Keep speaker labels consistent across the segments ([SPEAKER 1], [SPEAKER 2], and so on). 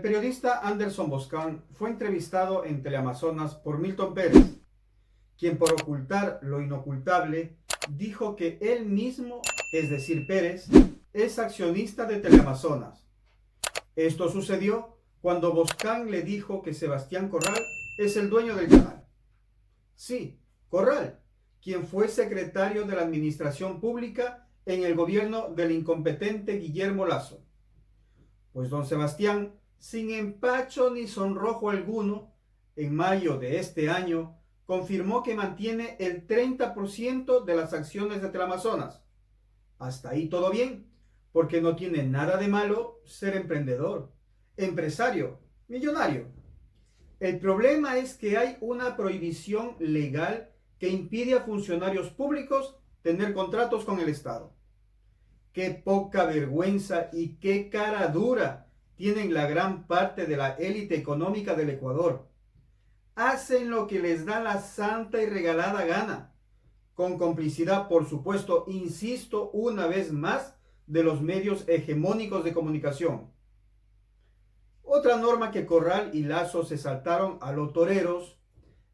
[SPEAKER 1] periodista Anderson Boscan fue entrevistado en Teleamazonas por Milton Pérez, quien por ocultar lo inocultable dijo que él mismo, es decir Pérez, es accionista de Teleamazonas. Esto sucedió cuando Boscan le dijo que Sebastián Corral es el dueño del canal. Sí, Corral, quien fue secretario de la Administración Pública en el gobierno del incompetente Guillermo Lasso. Pues don Sebastián, sin empacho ni sonrojo alguno, en mayo de este año, confirmó que mantiene el 30% de las acciones de Teleamazonas. Hasta ahí todo bien, porque no tiene nada de malo ser emprendedor, empresario, millonario. El problema es que hay una prohibición legal que impide a funcionarios públicos tener contratos con el Estado. Qué poca vergüenza y qué cara dura tienen la gran parte de la élite económica del Ecuador. Hacen lo que les da la santa y regalada gana, con complicidad, por supuesto, insisto una vez más, de los medios hegemónicos de comunicación. Otra norma que Corral y Lasso se saltaron a los toreros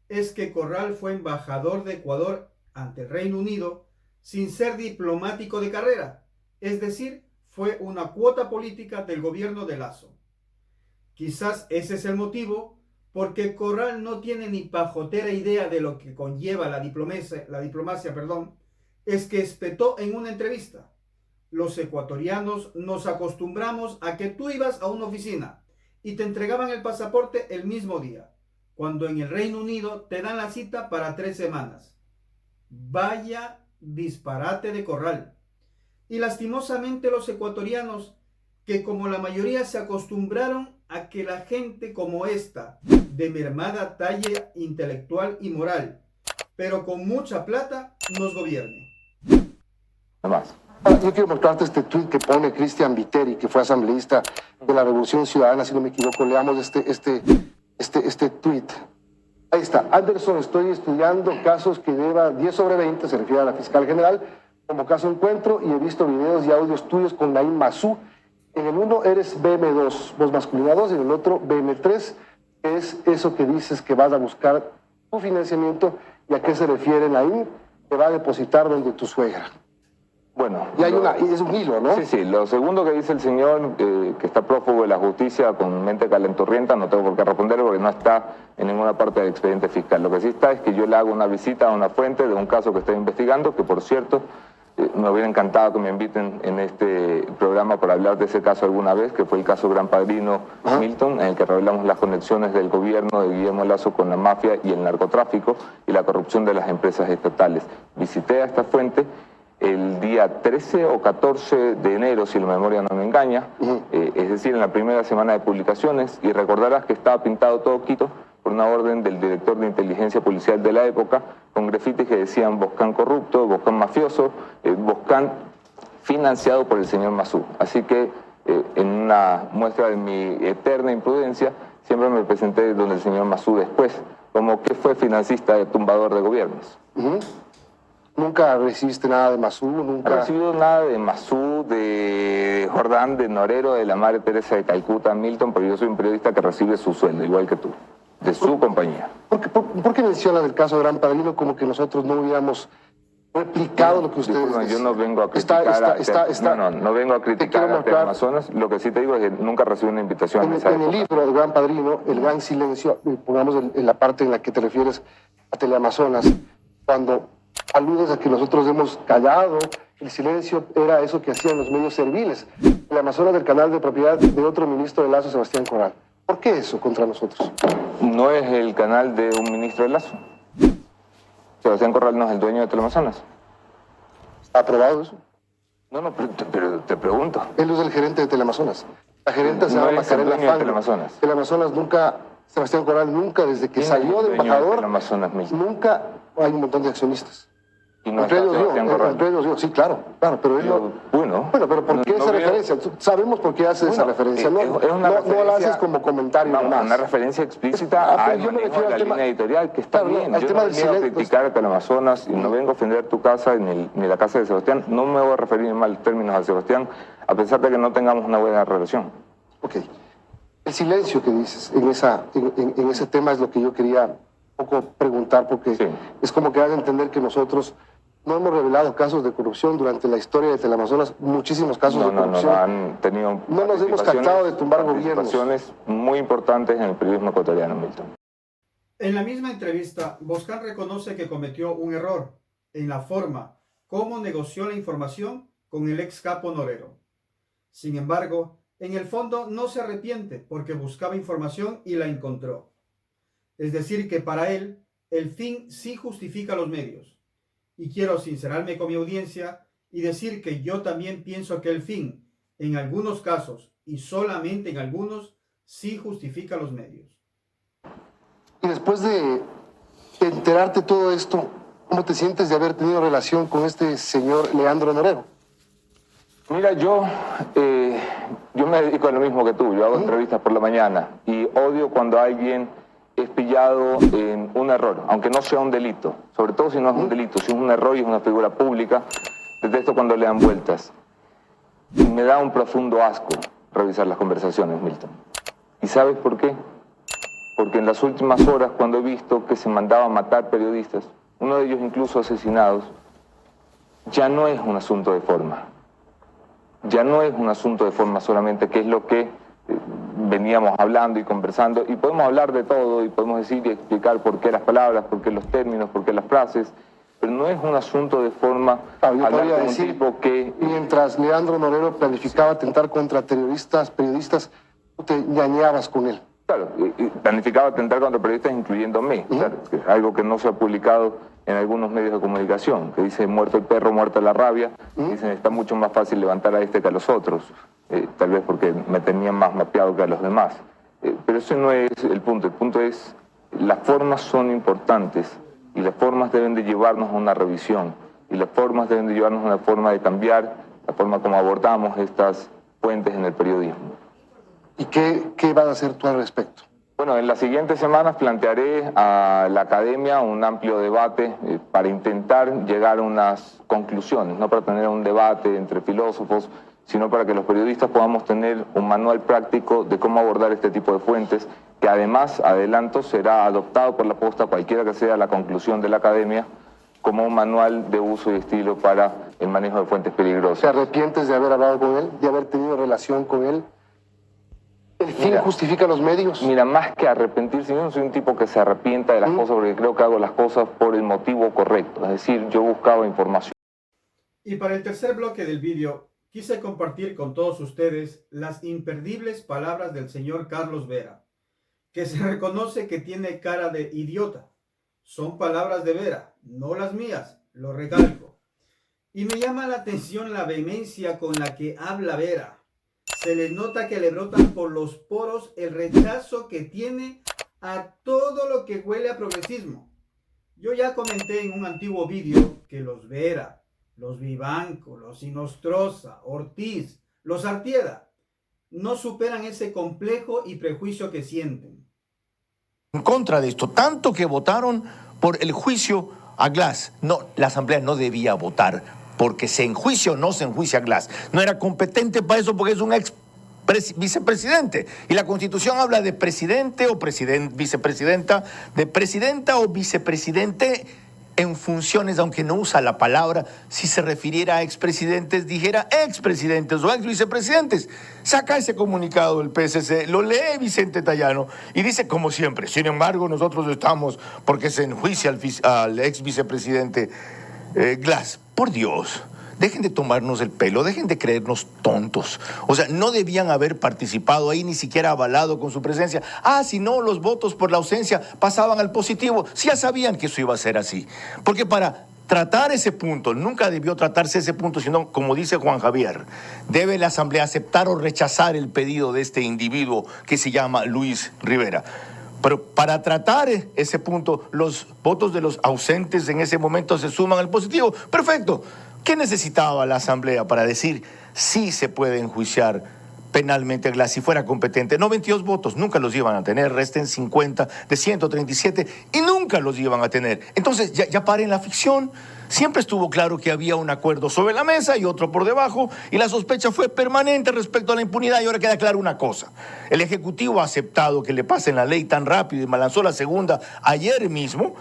[SPEAKER 1] es que Corral fue embajador de Ecuador ante el Reino Unido sin ser diplomático de carrera, es decir, fue una cuota política del gobierno de Lasso. Quizás ese es el motivo porque Corral no tiene ni pajotera idea de lo que conlleva la diplomacia, es que espetó en una entrevista: los ecuatorianos nos acostumbramos a que tú ibas a una oficina y te entregaban el pasaporte el mismo día, cuando en el Reino Unido te dan la cita para 3 semanas. Vaya disparate de Corral. Y lastimosamente los ecuatorianos, que como la mayoría se acostumbraron a que la gente como esta, de mermada talla intelectual y moral, pero con mucha plata, nos gobierne.
[SPEAKER 2] Además, yo quiero mostrarte este tuit que pone Cristian Viteri, que fue asambleísta de la Revolución Ciudadana, si no me equivoco. Leamos este tuit. Ahí está. Anderson, estoy estudiando casos que lleva 10 sobre 20, se refiere a la fiscal general, como caso encuentro, y he visto videos y audios tuyos con Naim Mazú. En el uno eres BM2, voz masculina 2, y en el otro BM3, que es eso que dices que vas a buscar tu financiamiento. ¿Y a qué se refiere Naim? Te va a depositar donde tu suegra.
[SPEAKER 3] Bueno,
[SPEAKER 2] y es un hilo, ¿no?
[SPEAKER 3] Sí, sí. Lo segundo que dice el señor, que está prófugo de la justicia con mente calenturrienta, no tengo por qué responderle porque no está en ninguna parte del expediente fiscal. Lo que sí está es que yo le hago una visita a una fuente de un caso que estoy investigando, que por cierto, me hubiera encantado que me inviten en este programa para hablar de ese caso alguna vez, que fue el caso Gran Padrino Milton, en el que revelamos las conexiones del gobierno de Guillermo Lasso con la mafia y el narcotráfico y la corrupción de las empresas estatales. Visité a esta fuente el día 13 o 14 de enero, si la memoria no me engaña, es decir, en la primera semana de publicaciones, y recordarás que estaba pintado todo Quito por una orden del director de inteligencia policial de la época, con grafitis que decían Boscan corrupto, Boscan mafioso, Boscan financiado por el señor Mazú. Así que, en una muestra de mi eterna imprudencia, siempre me presenté donde el señor Mazú después, como que fue financista de tumbador de gobiernos.
[SPEAKER 2] ¿Nunca recibiste nada de Mazú? ¿Nunca?
[SPEAKER 3] No he recibido nada de Mazú, de Jordán, de Norero, de la Madre Teresa de Calcuta, Milton, pero yo soy un periodista que recibe su sueldo, igual que tú, de su compañía.
[SPEAKER 2] ¿Por qué mencionas el caso de Gran Padrino como que nosotros no hubiéramos replicado lo que ustedes
[SPEAKER 3] disculpa, yo no vengo a criticar no vengo a criticar a Teleamazonas. Lo que sí te digo es que nunca recibí una invitación en esa época.
[SPEAKER 2] En el libro de Gran Padrino, el gran silencio, pongamos en la parte en la que te refieres a Teleamazonas, cuando aludes a que nosotros hemos callado, el silencio era eso que hacían los medios serviles. El Amazonas del canal de propiedad de otro ministro de Lasso, Sebastián Corral. ¿Por qué eso contra nosotros?
[SPEAKER 3] No es el canal de un ministro de Lasso. Sebastián Corral no es el dueño de Teleamazonas.
[SPEAKER 2] ¿Está aprobado eso?
[SPEAKER 3] No, pero te pregunto.
[SPEAKER 2] Él es el gerente de Teleamazonas. La gerente se llama Macarena Fangio. Teleamazonas nunca, Sebastián Corral nunca, desde que salió de embajador, nunca hay un montón de accionistas.
[SPEAKER 3] Y no entre ellos
[SPEAKER 2] yo, sí, claro, pero él no.
[SPEAKER 3] Bueno,
[SPEAKER 2] pero ¿por qué esa referencia? Sabemos por qué haces esa referencia. No la haces como comentario.
[SPEAKER 3] No, una referencia explícita al manejo de la línea editorial, que está bien. Yo no vengo a criticar a Teleamazonas y no vengo a ofender tu casa ni la casa de Sebastián. No me voy a referir en mal términos a Sebastián, a pesar de que no tengamos una buena relación.
[SPEAKER 2] Ok. El silencio que dices en ese tema es lo que yo quería un poco preguntar, porque
[SPEAKER 3] Sí.
[SPEAKER 2] es como que dan a entender que nosotros no hemos revelado casos de corrupción durante la historia de Teleamazonas, muchísimos casos de corrupción.
[SPEAKER 3] Han tenido
[SPEAKER 2] No nos hemos captado de tumbar gobiernos.
[SPEAKER 3] participaciones muy importantes en el periodismo ecuatoriano, Milton.
[SPEAKER 1] En la misma entrevista, Boscan reconoce que cometió un error en la forma como negoció la información con el ex capo Norero. Sin embargo, en el fondo no se arrepiente porque buscaba información y la encontró. Es decir, que para él, el fin sí justifica los medios. Y quiero sincerarme con mi audiencia y decir que yo también pienso que el fin, en algunos casos y solamente en algunos, sí justifica los medios.
[SPEAKER 2] Y después de enterarte todo esto, ¿cómo te sientes de haber tenido relación con este señor Leandro Norero?
[SPEAKER 3] Mira, yo me dedico a lo mismo que tú. Yo hago entrevistas por la mañana y odio cuando alguien es pillado en un error, aunque no sea un delito. Sobre todo si no es un delito, si es un error y es una figura pública, detesto cuando le dan vueltas. Y me da un profundo asco revisar las conversaciones, Milton. ¿Y sabes por qué? Porque en las últimas horas, cuando he visto que se mandaba a matar periodistas, uno de ellos incluso asesinados, ya no es un asunto de forma. Ya no es un asunto de forma solamente, que es lo que veníamos hablando y conversando, y podemos hablar de todo, y podemos decir y explicar por qué las palabras, por qué los términos, por qué las frases, pero no es un asunto de forma
[SPEAKER 2] Hablar de
[SPEAKER 3] un tipo que...
[SPEAKER 2] Mientras Leandro Norero planificaba atentar contra periodistas, tú te ñañabas con él.
[SPEAKER 3] Claro, planificaba atentar contra periodistas incluyéndome, claro, que es algo que no se ha publicado en algunos medios de comunicación, que dice muerto el perro, muerta la rabia, dicen está mucho más fácil levantar a este que a los otros, tal vez porque me tenían más mapeado que a los demás. Pero ese no es el punto es las formas son importantes y las formas deben de llevarnos a una revisión y las formas deben de llevarnos a una forma de cambiar la forma como abordamos estas fuentes en el periodismo.
[SPEAKER 2] ¿Y qué vas a hacer tú al respecto?
[SPEAKER 3] Bueno, en las siguientes semanas plantearé a la academia un amplio debate para intentar llegar a unas conclusiones, no para tener un debate entre filósofos, sino para que los periodistas podamos tener un manual práctico de cómo abordar este tipo de fuentes, que además, adelanto, será adoptado por la posta, cualquiera que sea la conclusión de la academia, como un manual de uso y estilo para el manejo de fuentes peligrosas.
[SPEAKER 2] ¿Te arrepientes de haber hablado con él, de haber tenido relación con él? ¿El fin justifica los medios?
[SPEAKER 3] Mira, más que arrepentirse, yo no soy un tipo que se arrepienta de las cosas porque creo que hago las cosas por el motivo correcto. Es decir, yo buscaba información.
[SPEAKER 1] Y para el tercer bloque del vídeo, quise compartir con todos ustedes las imperdibles palabras del señor Carlos Vera, que se reconoce que tiene cara de idiota. Son palabras de Vera, no las mías, lo recalco. Y me llama la atención la vehemencia con la que habla Vera. Se le nota que le brotan por los poros el rechazo que tiene a todo lo que huele a progresismo. Yo ya comenté en un antiguo vídeo que los Vera, los Vivanco, los Inostroza, Ortiz, los Artieda, no superan ese complejo y prejuicio que sienten.
[SPEAKER 4] En contra de esto, tanto que votaron por el juicio a Glass. No, la Asamblea no debía votar porque se enjuicia o no se enjuicia a Glass. No era competente para eso porque es un ex vicepresidente. Y la Constitución habla de presidente o vicepresidenta, de presidenta o vicepresidente en funciones, aunque no usa la palabra. Si se refiriera a expresidentes, dijera expresidentes o exvicepresidentes. Saca ese comunicado del PSC, lo lee Vicente Tallano y dice como siempre, sin embargo nosotros estamos porque se enjuicia al ex vicepresidente Glass. Por Dios, dejen de tomarnos el pelo, dejen de creernos tontos. O sea, no debían haber participado ahí, ni siquiera avalado con su presencia. Si no, los votos por la ausencia pasaban al positivo. Sí, ya sabían que eso iba a ser así. Porque para tratar ese punto, nunca debió tratarse ese punto, sino, como dice Juan Javier, debe la Asamblea aceptar o rechazar el pedido de este individuo que se llama Luis Rivera. Pero para tratar ese punto, los votos de los ausentes en ese momento se suman al positivo. Perfecto. ¿Qué necesitaba la Asamblea para decir sí se puede enjuiciar penalmente a Glass si fuera competente. 92 votos, nunca los iban a tener, resten 50 de 137 y nunca los iban a tener. Entonces, ya paren la ficción. Siempre estuvo claro que había un acuerdo sobre la mesa y otro por debajo, y la sospecha fue permanente respecto a la impunidad. Y ahora queda claro una cosa: el Ejecutivo ha aceptado que le pasen la ley tan rápido y me lanzó la segunda ayer mismo,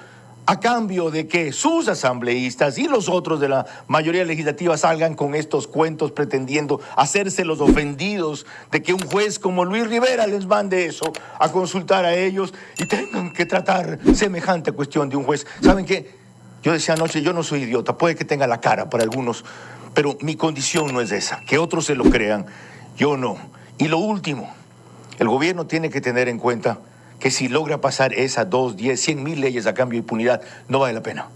[SPEAKER 4] a cambio de que sus asambleístas y los otros de la mayoría legislativa salgan con estos cuentos pretendiendo hacerse los ofendidos de que un juez como Luis Rivera les mande eso a consultar a ellos y tengan que tratar semejante cuestión de un juez. ¿Saben qué? Yo decía anoche, yo no soy idiota, puede que tenga la cara para algunos, pero mi condición no es esa, que otros se lo crean, yo no. Y lo último, el gobierno tiene que tener en cuenta que si logra pasar esas 2, 10, 100 mil leyes a cambio de impunidad, no vale la pena.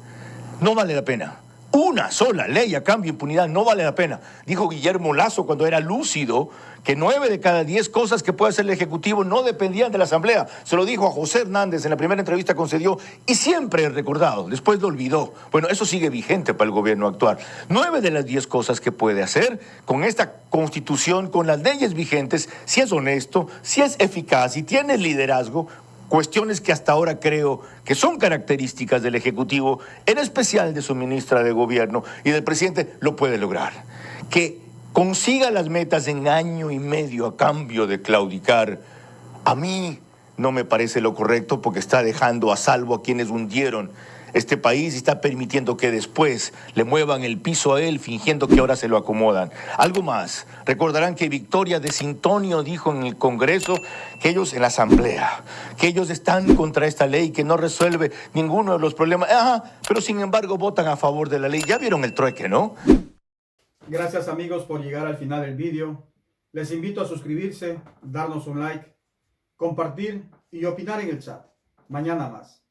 [SPEAKER 4] No vale la pena. Una sola ley a cambio de impunidad no vale la pena. Dijo Guillermo Lasso cuando era lúcido que 9 de cada 10 cosas que puede hacer el Ejecutivo no dependían de la Asamblea. Se lo dijo a José Hernández en la primera entrevista que concedió y siempre he recordado, después lo olvidó. Bueno, eso sigue vigente para el gobierno actual. 9 de las 10 cosas que puede hacer con esta Constitución, con las leyes vigentes, si es honesto, si es eficaz, si tiene liderazgo, cuestiones que hasta ahora creo que son características del Ejecutivo, en especial de su ministra de Gobierno y del presidente, lo puede lograr. Que consiga las metas en año y medio a cambio de claudicar, a mí no me parece lo correcto, porque está dejando a salvo a quienes hundieron este país y está permitiendo que después le muevan el piso a él fingiendo que ahora se lo acomodan. Algo más, recordarán que Victoria de Sintonio dijo en el Congreso que ellos, en la Asamblea, que ellos están contra esta ley, que no resuelve ninguno de los problemas. Pero sin embargo votan a favor de la ley. Ya vieron el trueque, ¿no?
[SPEAKER 1] Gracias amigos por llegar al final del vídeo. Les invito a suscribirse, darnos un like, compartir y opinar en el chat. Mañana más.